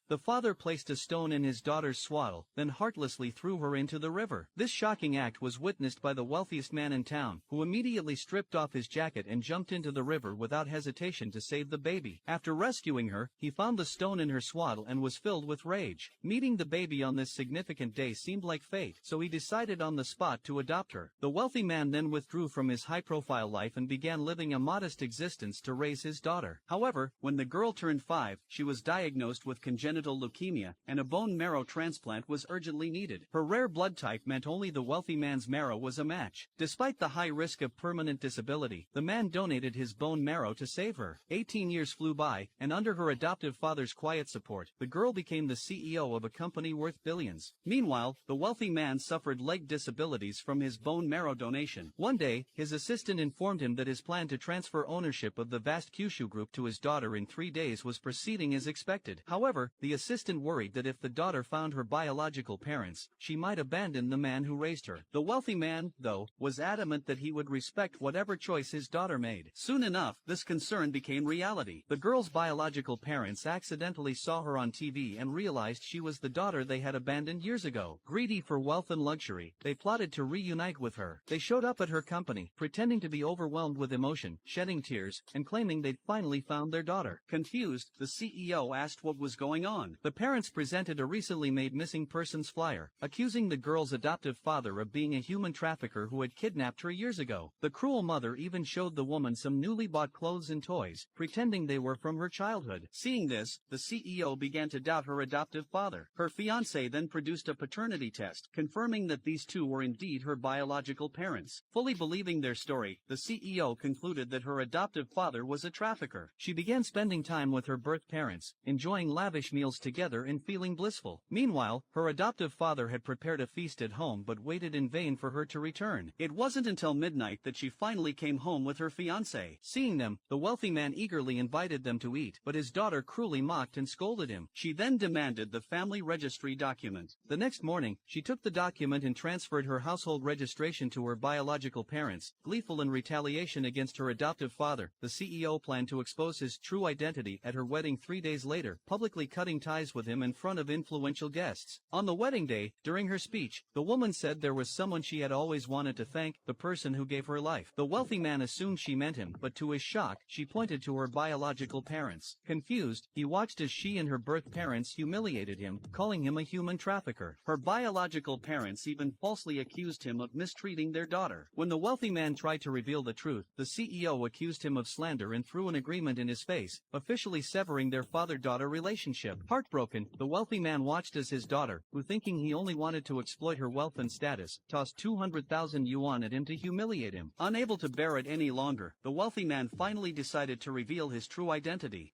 The father placed a stone in his daughter's swaddle, then heartlessly threw her into the river. This shocking act was witnessed by the wealthiest man in town, who immediately stripped off his jacket and jumped into the river without hesitation to save the baby. After rescuing her, he found the stone in her swaddle and was filled with rage. Meeting the baby on this significant day seemed like fate, so he decided on the spot to adopt her. The wealthy man then withdrew from his high-profile life and began living a modest existence to raise his daughter. However, when the girl turned 5, she was diagnosed with congenital leukemia, and a bone marrow transplant was urgently needed. Her rare blood type meant only the wealthy man's marrow was a match. Despite the high risk of permanent disability, the man donated his bone marrow to save her. 18 years flew by, and under her adoptive father's quiet support, the girl became the CEO of a company worth billions. Meanwhile, the wealthy man suffered leg disabilities from his bone marrow donation. One day, his assistant informed him that his plan to transfer ownership of the vast Kyushu group to his daughter in 3 days was proceeding as expected. However, the assistant worried that if the daughter found her biological parents, she might abandon the man who raised her. The wealthy man, though, was adamant that he would respect whatever choice his daughter made. Soon enough, this concern became reality. The girl's biological parents accidentally saw her on TV and realized she was the daughter they had abandoned years ago. Greedy for wealth and luxury, they plotted to reunite with her. They showed up at her company, pretending to be overwhelmed with emotion, shedding tears, and claiming they'd finally found their daughter. Confused, the CEO asked what was going on. The parents presented a recently made missing persons flyer, accusing the girl's adoptive father of being a human trafficker who had kidnapped her years ago. The cruel mother even showed the woman some newly bought clothes and toys, pretending they were from her childhood. Seeing this, the CEO began to doubt her adoptive father. Her fiancé then produced a paternity test, confirming that these two were indeed her biological parents. Fully believing their story, the CEO concluded that her adoptive father was a trafficker. She began spending time with her birth parents, enjoying lavish meals together and feeling blissful. Meanwhile, her adoptive father had prepared a feast at home but waited in vain for her to return. It wasn't until midnight that she finally came home with her fiancé. Seeing them, the wealthy man eagerly invited them to eat, but his daughter cruelly mocked and scolded him. She then demanded the family registry document. The next morning, she took the document and transferred her household registration to her biological parents. Gleeful in retaliation against her adoptive father, the CEO planned to expose his true identity at her wedding 3 days later, publicly cutting ties with him in front of influential guests. On the wedding day, during her speech, the woman said there was someone she had always wanted to thank, the person who gave her life. The wealthy man assumed she meant him, but to his shock, she pointed to her biological parents. Confused, he watched as she and her birth parents humiliated him, calling him a human trafficker. Her biological parents even falsely accused him of mistreating their daughter. When the wealthy man tried to reveal the truth, the CEO accused him of slander and threw an agreement in his face, officially severing their father-daughter relationship. Heartbroken, the wealthy man watched as his daughter, who thinking he only wanted to exploit her wealth and status, tossed 200,000 yuan at him to humiliate him. Unable to bear it any longer, the wealthy man finally decided to reveal his true identity.